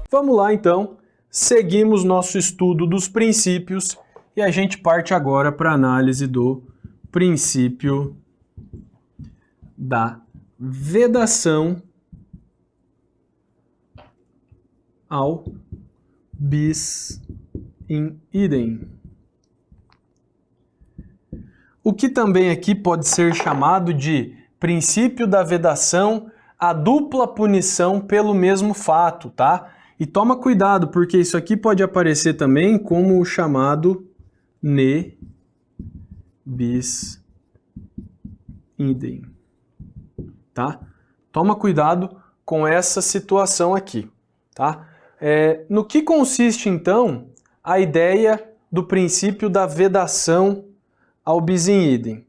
Vamos lá então, seguimos nosso estudo dos princípios e a gente parte agora para a análise do princípio da vedação ao bis in idem. O que também aqui pode ser chamado de princípio da vedação à dupla punição pelo mesmo fato, tá? E toma cuidado, porque isso aqui pode aparecer também como o chamado ne bis idem, tá? Toma cuidado com essa situação aqui, tá? No que consiste, então, a ideia do princípio da vedação ao bis in idem?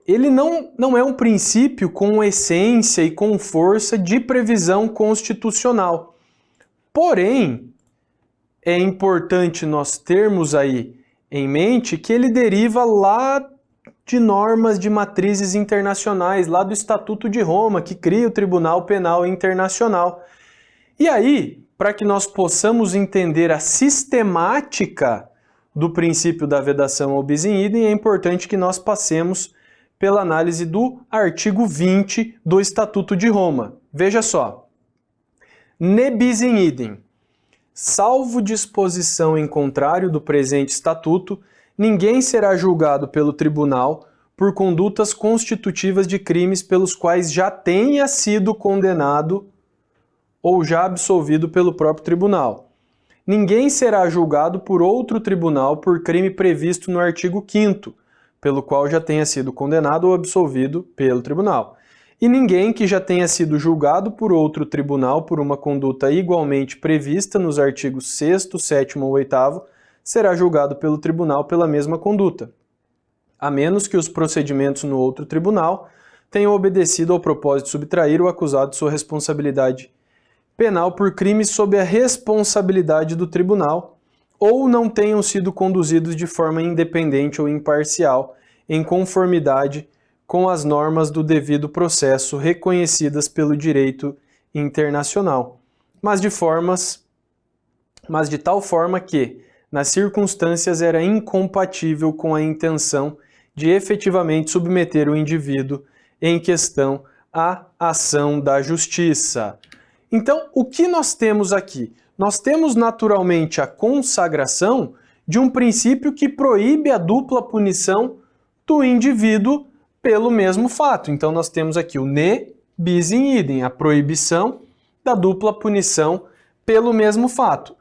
Ele não é um princípio com essência e com força de previsão constitucional. Porém, é importante nós termos aí em mente que ele deriva lá de normas de matrizes internacionais, lá do Estatuto de Roma, que cria o Tribunal Penal Internacional. E aí, para que nós possamos entender a sistemática do princípio da vedação ao bis in idem, é importante que nós passemos pela análise do artigo 20 do Estatuto de Roma. Veja só. Ne bis in idem. Salvo disposição em contrário do presente estatuto, ninguém será julgado pelo tribunal por condutas constitutivas de crimes pelos quais já tenha sido condenado ou já absolvido pelo próprio tribunal. Ninguém será julgado por outro tribunal por crime previsto no artigo 5º, pelo qual já tenha sido condenado ou absolvido pelo tribunal. E ninguém que já tenha sido julgado por outro tribunal por uma conduta igualmente prevista nos artigos 6º, 7º ou 8º será julgado pelo tribunal pela mesma conduta, a menos que os procedimentos no outro tribunal tenham obedecido ao propósito de subtrair o acusado de sua responsabilidade penal por crimes sob a responsabilidade do tribunal ou não tenham sido conduzidos de forma independente ou imparcial, em conformidade com as normas do devido processo reconhecidas pelo direito internacional, mas de tal forma que, nas circunstâncias, era incompatível com a intenção de efetivamente submeter o indivíduo em questão à ação da justiça. Então, o que nós temos aqui? Nós temos naturalmente a consagração de um princípio que proíbe a dupla punição do indivíduo pelo mesmo fato. Então, nós temos aqui o ne bis in idem, a proibição da dupla punição pelo mesmo fato.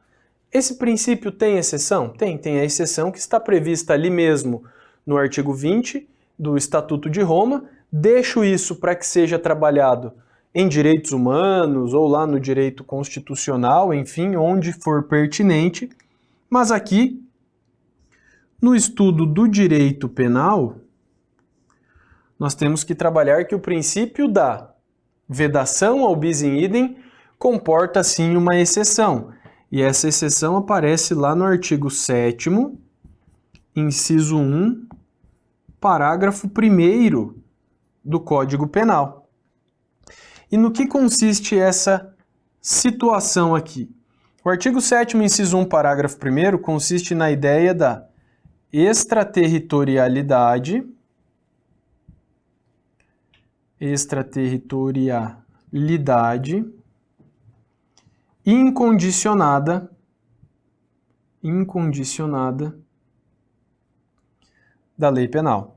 Esse princípio tem exceção? Tem a exceção que está prevista ali mesmo no artigo 20 do Estatuto de Roma. Deixo isso para que seja trabalhado em direitos humanos ou lá no direito constitucional, enfim, onde for pertinente. Mas aqui, no estudo do direito penal, nós temos que trabalhar que o princípio da vedação ao bis in idem comporta sim uma exceção. E essa exceção aparece lá no artigo 7º, inciso 1, parágrafo 1º do Código Penal. E no que consiste essa situação aqui? O artigo 7º, inciso 1, parágrafo 1º, consiste na ideia da extraterritorialidade incondicionada da lei penal.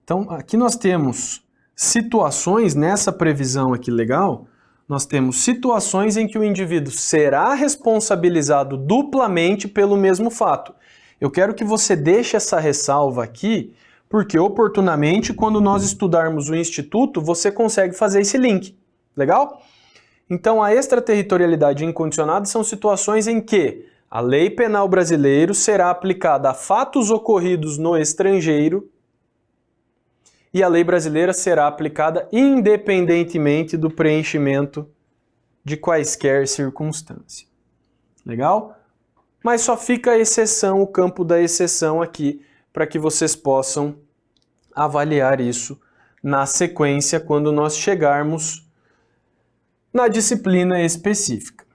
Então, aqui nós temos situações, nessa previsão aqui legal, nós temos situações em que o indivíduo será responsabilizado duplamente pelo mesmo fato. Eu quero que você deixe essa ressalva aqui, porque oportunamente, quando nós estudarmos o Instituto, você consegue fazer esse link. Legal? Então, a extraterritorialidade incondicionada são situações em que a lei penal brasileira será aplicada a fatos ocorridos no estrangeiro e a lei brasileira será aplicada independentemente do preenchimento de quaisquer circunstâncias. Legal? Mas só fica a exceção, o campo da exceção aqui, para que vocês possam avaliar isso na sequência quando nós chegarmos na disciplina específica.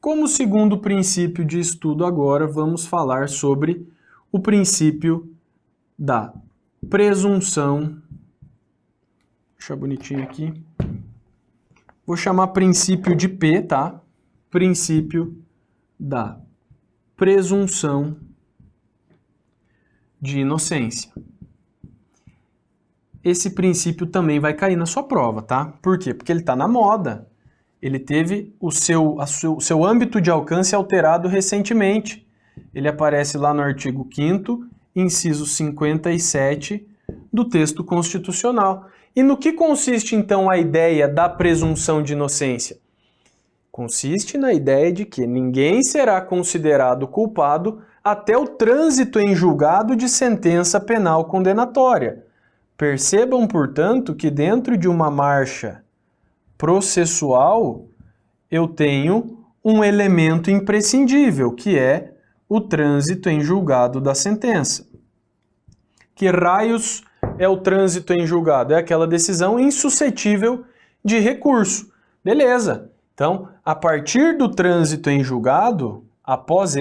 Como segundo princípio de estudo agora, vamos falar sobre o princípio da presunção. Deixa bonitinho aqui. Vou chamar princípio de P, tá? Princípio da presunção de inocência. Esse princípio também vai cair na sua prova, tá? Por quê? Porque ele está na moda. Ele teve o seu âmbito de alcance alterado recentemente. Ele aparece lá no artigo 5º, inciso 57 do texto constitucional. E no que consiste, então, a ideia da presunção de inocência? Consiste na ideia de que ninguém será considerado culpado até o trânsito em julgado de sentença penal condenatória. Percebam, portanto, que dentro de uma marcha processual, eu tenho um elemento imprescindível, que é o trânsito em julgado da sentença. Que raios é o trânsito em julgado? É aquela decisão insuscetível de recurso. Beleza. Então, a partir do trânsito em julgado, após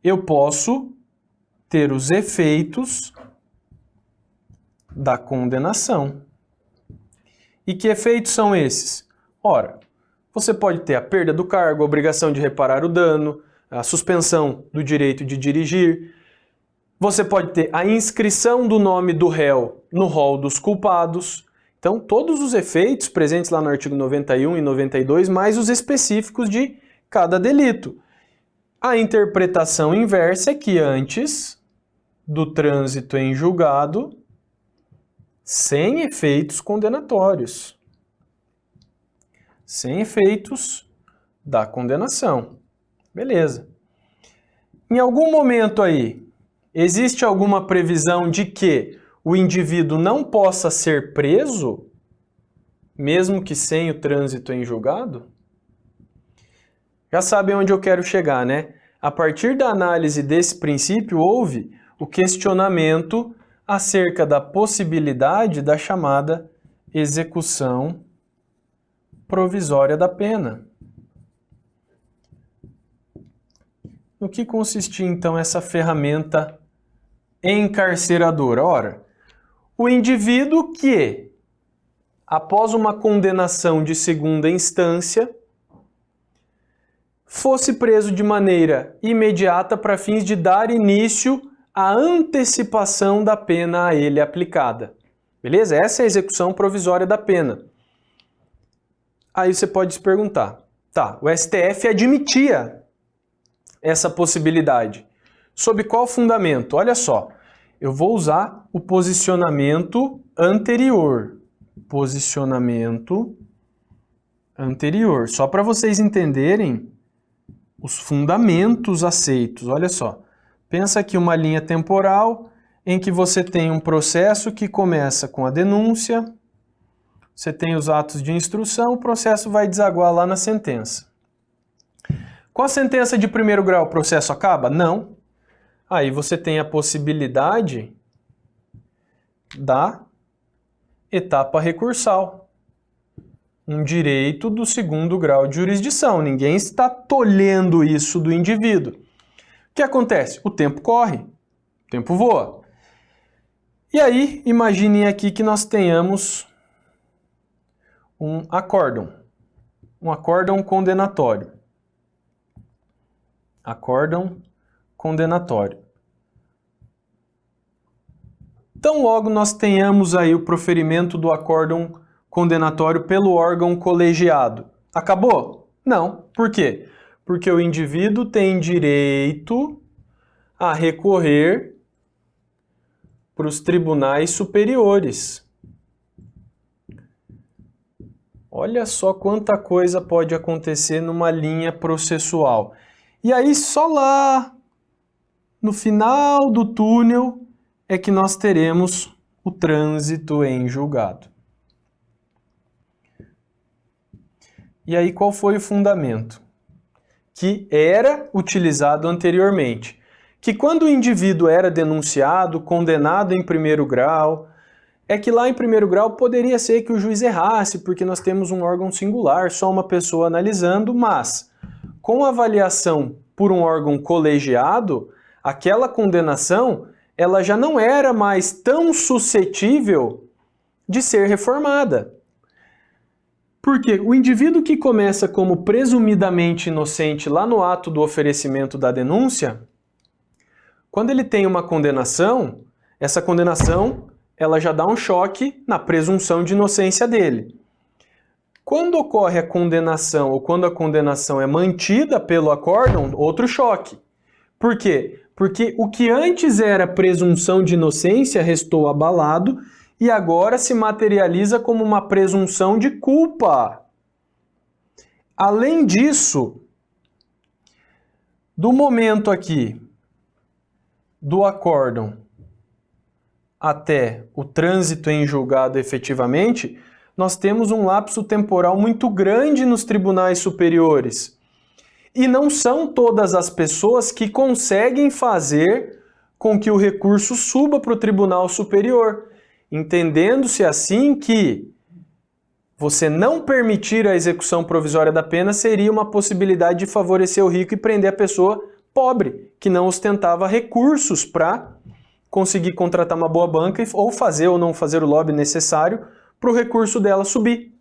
eu posso ter os efeitos da condenação. E que efeitos são esses? Ora, você pode ter a perda do cargo, a obrigação de reparar o dano, a suspensão do direito de dirigir. Você pode ter a inscrição do nome do réu no rol dos culpados. Então, todos os efeitos presentes lá no artigo 91 e 92, mais os específicos de cada delito. A interpretação inversa é que antes do trânsito em julgado, sem efeitos condenatórios. Sem efeitos da condenação. Beleza. Em algum momento aí, existe alguma previsão de que o indivíduo não possa ser preso, mesmo que sem o trânsito em julgado? Já sabem onde eu quero chegar, né? A partir da análise desse princípio, houve o questionamento acerca da possibilidade da chamada execução provisória da pena. No que consistia, então, essa ferramenta encarceradora? Ora, o indivíduo que, após uma condenação de segunda instância, fosse preso de maneira imediata para fins de dar início à antecipação da pena a ele aplicada. Beleza? Essa é a execução provisória da pena. Aí você pode se perguntar, tá, o STF admitia essa possibilidade. Sob qual fundamento? Olha só, eu vou usar o posicionamento anterior. Posicionamento anterior. Só para vocês entenderem os fundamentos aceitos. Olha só, pensa aqui uma linha temporal em que você tem um processo que começa com a denúncia, você tem os atos de instrução, o processo vai desaguar lá na sentença. Com a sentença de primeiro grau, o processo acaba? Não. Aí você tem a possibilidade da etapa recursal. Um direito do segundo grau de jurisdição. Ninguém está tolhendo isso do indivíduo. O que acontece? O tempo corre, o tempo voa. E aí, imaginem aqui que nós tenhamos um acórdão condenatório. Acórdão condenatório. Tão logo nós tenhamos aí o proferimento do acórdão condenatório pelo órgão colegiado. Acabou? Não. Por quê? Porque o indivíduo tem direito a recorrer para os tribunais superiores. Olha só quanta coisa pode acontecer numa linha processual. E aí só lá, no final do túnel, é que nós teremos o trânsito em julgado. E aí qual foi o fundamento? Que era utilizado anteriormente. Que quando o indivíduo era denunciado, condenado em primeiro grau, é que lá em primeiro grau poderia ser que o juiz errasse, porque nós temos um órgão singular, só uma pessoa analisando, mas com a avaliação por um órgão colegiado, aquela condenação ela já não era mais tão suscetível de ser reformada. Porque o indivíduo que começa como presumidamente inocente lá no ato do oferecimento da denúncia, quando ele tem uma condenação, essa condenação ela já dá um choque na presunção de inocência dele. Quando ocorre a condenação ou quando a condenação é mantida pelo acórdão, outro choque. Por quê? Porque o que antes era presunção de inocência restou abalado e agora se materializa como uma presunção de culpa. Além disso, do momento aqui do acórdão até o trânsito em julgado efetivamente, nós temos um lapso temporal muito grande nos tribunais superiores. E não são todas as pessoas que conseguem fazer com que o recurso suba para o Tribunal Superior, entendendo-se assim que você não permitir a execução provisória da pena seria uma possibilidade de favorecer o rico e prender a pessoa pobre, que não ostentava recursos para conseguir contratar uma boa banca ou fazer ou não fazer o lobby necessário para o recurso dela subir.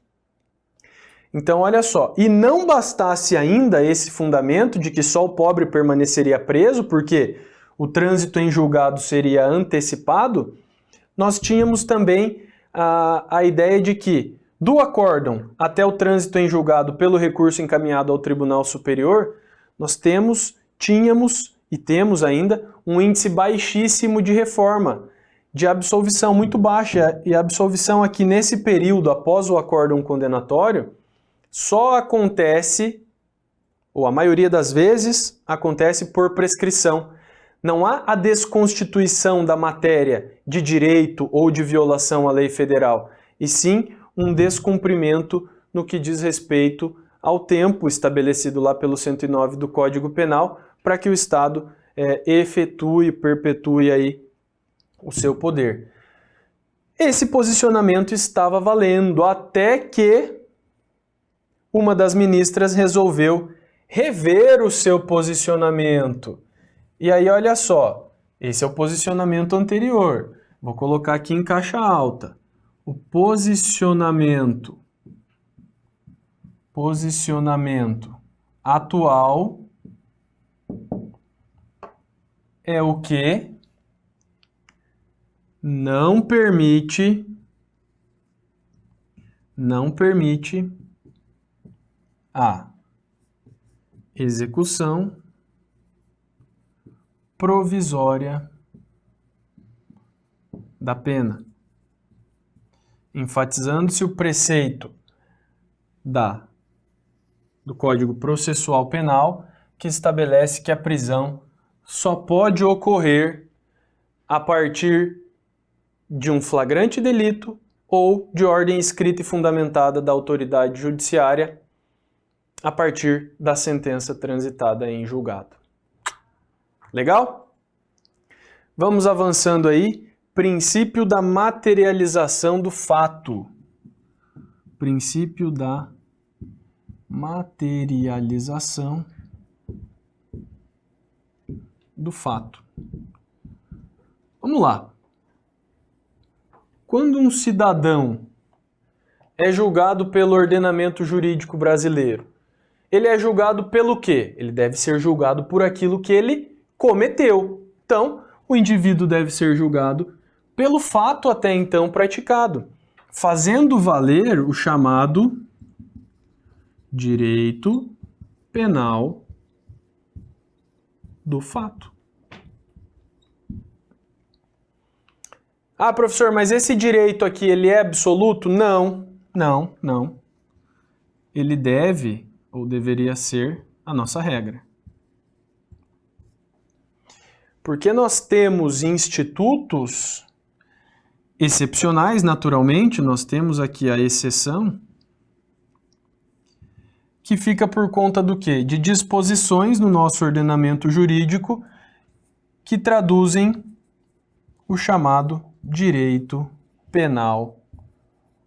Então, olha só, e não bastasse ainda esse fundamento de que só o pobre permaneceria preso, porque o trânsito em julgado seria antecipado, nós tínhamos também a ideia de que, do acórdão até o trânsito em julgado pelo recurso encaminhado ao Tribunal Superior, nós tínhamos e temos ainda um índice baixíssimo de reforma, de absolvição muito baixa, e a absolvição aqui nesse período após o acórdão condenatório só acontece, ou a maioria das vezes, acontece por prescrição. Não há a desconstituição da matéria de direito ou de violação à lei federal, e sim um descumprimento no que diz respeito ao tempo estabelecido lá pelo 109 do Código Penal para que o Estado efetue, perpetue aí o seu poder. Esse posicionamento estava valendo até que uma das ministras resolveu rever o seu posicionamento. E aí, olha só, esse é o posicionamento anterior. Vou colocar aqui em caixa alta. O posicionamento atual é o que não permite a execução provisória da pena, enfatizando-se o preceito do Código Processual Penal, que estabelece que a prisão só pode ocorrer a partir de um flagrante delito ou de ordem escrita e fundamentada da autoridade judiciária a partir da sentença transitada em julgado. Legal? Vamos avançando aí. Princípio da materialização do fato. Princípio da materialização do fato. Vamos lá. Quando um cidadão é julgado pelo ordenamento jurídico brasileiro, ele é julgado pelo quê? Ele deve ser julgado por aquilo que ele cometeu. Então, o indivíduo deve ser julgado pelo fato até então praticado, fazendo valer o chamado direito penal do fato. Ah, professor, mas esse direito aqui, ele é absoluto? Não. Ele deve, ou deveria ser, a nossa regra. Porque nós temos institutos excepcionais, naturalmente, nós temos aqui a exceção, que fica por conta do quê? De disposições no nosso ordenamento jurídico que traduzem o chamado direito penal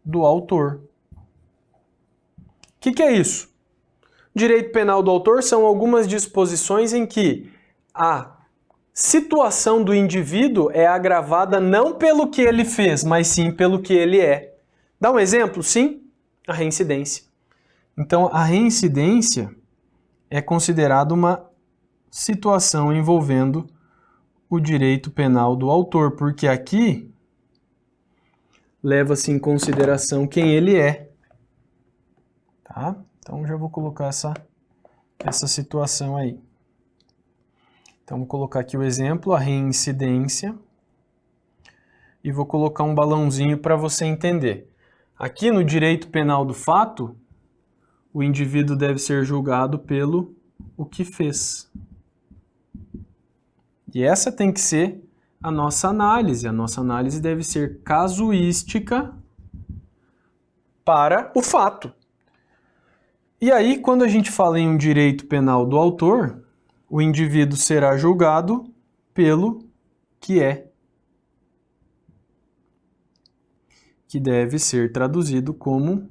do autor. O que é isso? Direito penal do autor são algumas disposições em que a situação do indivíduo é agravada não pelo que ele fez, mas sim pelo que ele é. Dá um exemplo? Sim, a reincidência. Então, a reincidência é considerada uma situação envolvendo o direito penal do autor, porque aqui leva-se em consideração quem ele é. Tá? Então, já vou colocar essa situação aí. Então, vou colocar aqui o exemplo, a reincidência, e vou colocar um balãozinho para você entender. Aqui no direito penal do fato, o indivíduo deve ser julgado pelo o que fez. E essa tem que ser a nossa análise. A nossa análise deve ser casuística para o fato. E aí, quando a gente fala em um direito penal do autor, o indivíduo será julgado pelo que é, que deve ser traduzido como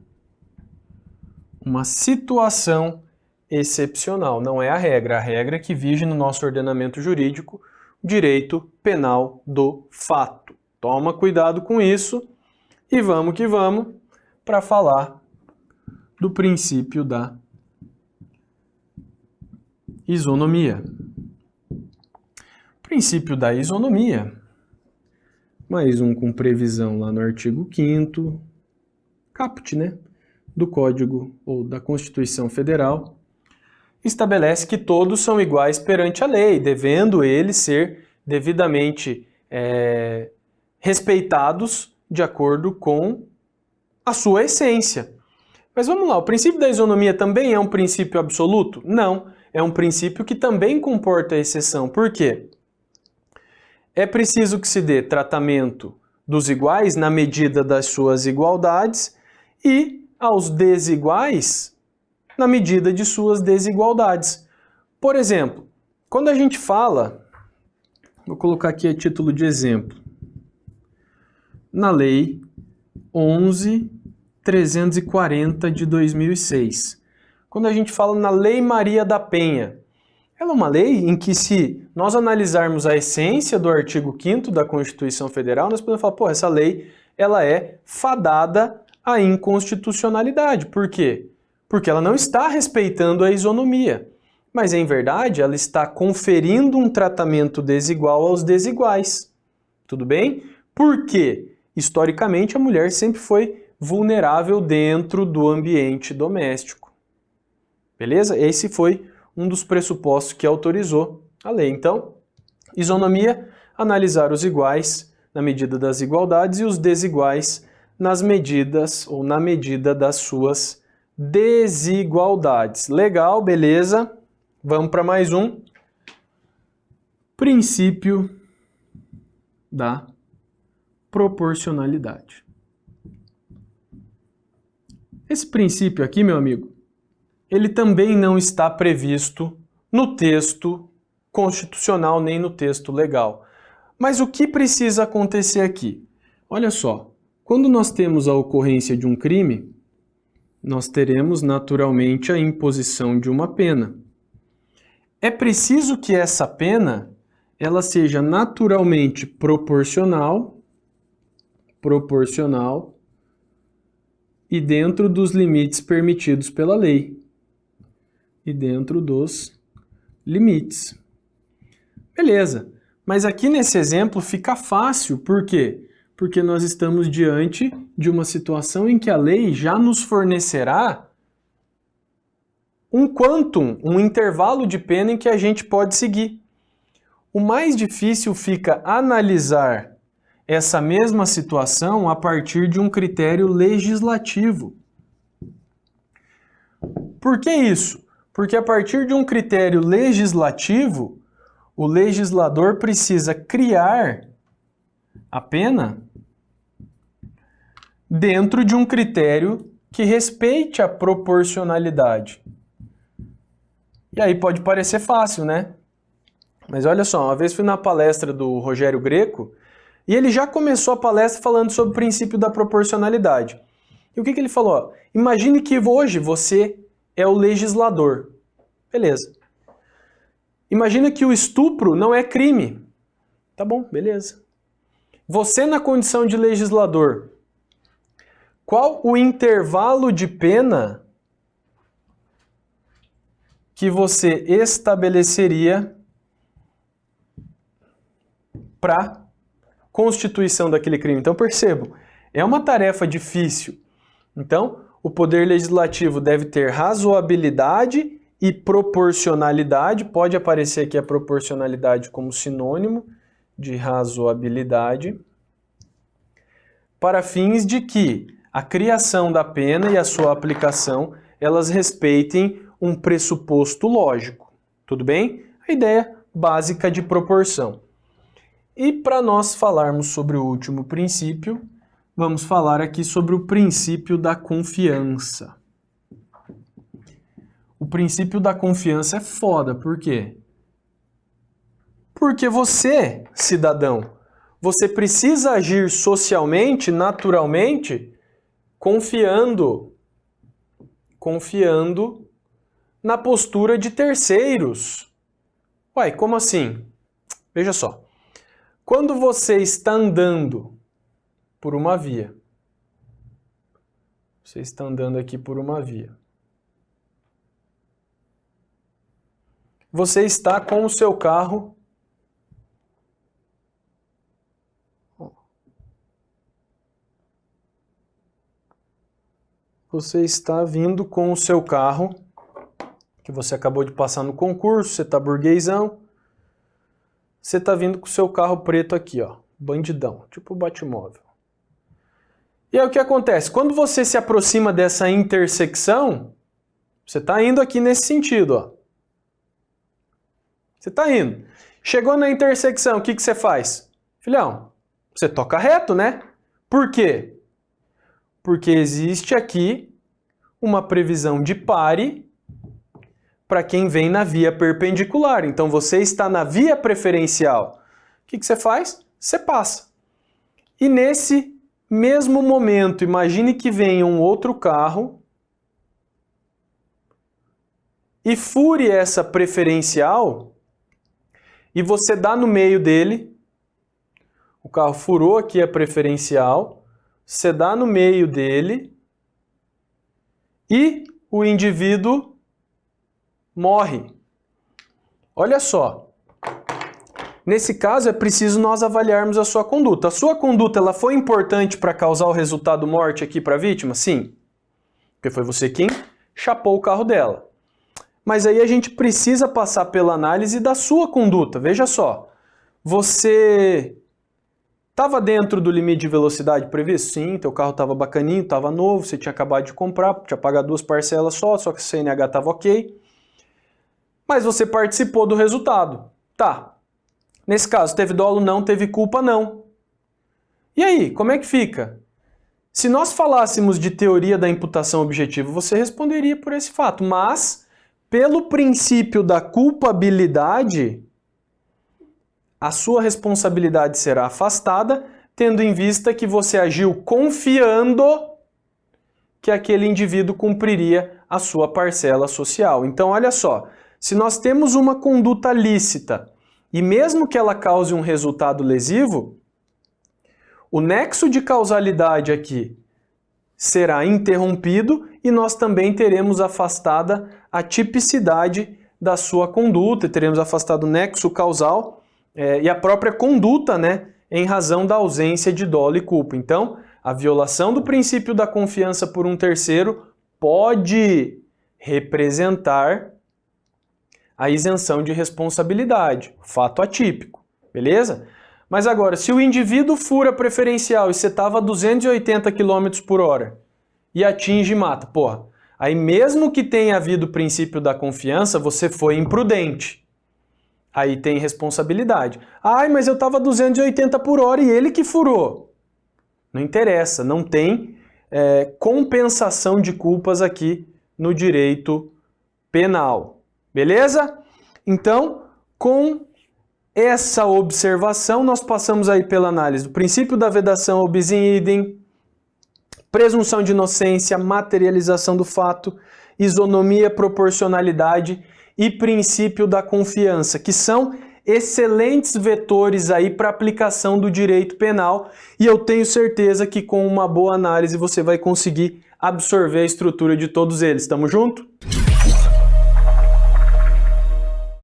uma situação excepcional. Não é a regra que vige no nosso ordenamento jurídico o direito penal do fato. Toma cuidado com isso e vamos que vamos para falar do princípio da isonomia. Princípio da isonomia, mais um com previsão lá no artigo 5º, caput, né, do Código ou da Constituição Federal, estabelece que todos são iguais perante a lei, devendo eles ser devidamente respeitados de acordo com a sua essência. Mas vamos lá, o princípio da isonomia também é um princípio absoluto? Não, é um princípio que também comporta exceção. Por quê? É preciso que se dê tratamento dos iguais na medida das suas igualdades e aos desiguais na medida de suas desigualdades. Por exemplo, quando a gente fala, vou colocar aqui a título de exemplo, na Lei 11.340 de 2006, quando a gente fala na Lei Maria da Penha, ela é uma lei em que, se nós analisarmos a essência do artigo 5º da Constituição Federal, nós podemos falar, pô, essa lei ela é fadada à inconstitucionalidade. Por quê? Porque ela não está respeitando a isonomia. Mas, em verdade, ela está conferindo um tratamento desigual aos desiguais. Tudo bem? Por quê? Historicamente, a mulher sempre foi vulnerável dentro do ambiente doméstico. Beleza? Esse foi um dos pressupostos que autorizou a lei. Então, isonomia, analisar os iguais na medida das igualdades e os desiguais nas medidas ou na medida das suas desigualdades. Legal, beleza? Vamos para mais um. Princípio da proporcionalidade. Esse princípio aqui, meu amigo, ele também não está previsto no texto constitucional nem no texto legal. Mas o que precisa acontecer aqui? Olha só, quando nós temos a ocorrência de um crime, nós teremos naturalmente a imposição de uma pena. É preciso que essa pena ela seja naturalmente proporcional e dentro dos limites permitidos pela lei. E dentro dos limites. Beleza, mas aqui nesse exemplo fica fácil, por quê? Porque nós estamos diante de uma situação em que a lei já nos fornecerá um quantum, um intervalo de pena em que a gente pode seguir. O mais difícil fica analisar essa mesma situação a partir de um critério legislativo. Por que isso? Porque a partir de um critério legislativo, o legislador precisa criar a pena dentro de um critério que respeite a proporcionalidade. E aí pode parecer fácil, né? Mas olha só, uma vez fui na palestra do Rogério Greco E ele já começou a palestra falando sobre o princípio da proporcionalidade. E o que ele falou? Imagine que hoje você é o legislador. Beleza. Imagina que o estupro não é crime. Tá bom, beleza. Você na condição de legislador, qual o intervalo de pena que você estabeleceria para constituição daquele crime? Então percebam, é uma tarefa difícil. Então, o poder legislativo deve ter razoabilidade e proporcionalidade. Pode aparecer aqui a proporcionalidade como sinônimo de razoabilidade, para fins de que a criação da pena e a sua aplicação, elas respeitem um pressuposto lógico. Tudo bem? A ideia básica de proporção. E para nós falarmos sobre o último princípio, vamos falar aqui sobre o princípio da confiança. O princípio da confiança é foda, por quê? Porque você, cidadão, você precisa agir socialmente, naturalmente, confiando na postura de terceiros. Uai, como assim? Veja só. Quando você está andando por uma via, você está andando aqui por uma via, você está com o seu carro você está vindo com o seu carro, que você acabou de passar no concurso, você está burguesão, você está vindo com o seu carro preto aqui, ó, bandidão, tipo o Batmóvel. E aí o que acontece? Quando você se aproxima dessa intersecção, você está indo aqui nesse sentido, ó. Você está indo. Chegou na intersecção, o que você faz? Filhão, você toca reto, né? Por quê? Porque existe aqui uma previsão de pare para quem vem na via perpendicular. Então você está na via preferencial. O que você faz? Você passa. E nesse mesmo momento, imagine que venha um outro carro e fure essa preferencial e você dá no meio dele. O carro furou aqui a preferencial. Você dá no meio dele e o indivíduo morre. Olha só. Nesse caso é preciso nós avaliarmos a sua conduta. A sua conduta ela foi importante para causar o resultado morte aqui para a vítima? Sim. Porque foi você quem chapou o carro dela. Mas aí a gente precisa passar pela análise da sua conduta. Veja só. Você estava dentro do limite de velocidade previsto? Sim, teu carro estava bacaninho, estava novo, você tinha acabado de comprar, tinha pago 2 parcelas só que a CNH estava ok. Mas você participou do resultado. Tá. Nesse caso, teve dolo? Não. Teve culpa? Não. E aí, como é que fica? Se nós falássemos de teoria da imputação objetiva, você responderia por esse fato. Mas, pelo princípio da culpabilidade, a sua responsabilidade será afastada, tendo em vista que você agiu confiando que aquele indivíduo cumpriria a sua parcela social. Então, olha só, se nós temos uma conduta lícita e mesmo que ela cause um resultado lesivo, o nexo de causalidade aqui será interrompido e nós também teremos afastada a tipicidade da sua conduta, e teremos afastado o nexo causal e a própria conduta, né, em razão da ausência de dolo e culpa. Então, a violação do princípio da confiança por um terceiro pode representar a isenção de responsabilidade, fato atípico, beleza? Mas agora, se o indivíduo fura preferencial e você estava a 280 km por hora e atinge e mata, porra, aí mesmo que tenha havido o princípio da confiança, você foi imprudente. Aí tem responsabilidade. Ai, mas eu estava a 280 por hora e ele que furou. Não interessa, não tem compensação de culpas aqui no direito penal. Beleza? Então, com essa observação, nós passamos aí pela análise do princípio da vedação ob in idem, presunção de inocência, materialização do fato, isonomia, proporcionalidade e princípio da confiança, que são excelentes vetores aí para aplicação do direito penal, e eu tenho certeza que com uma boa análise você vai conseguir absorver a estrutura de todos eles. Tamo junto?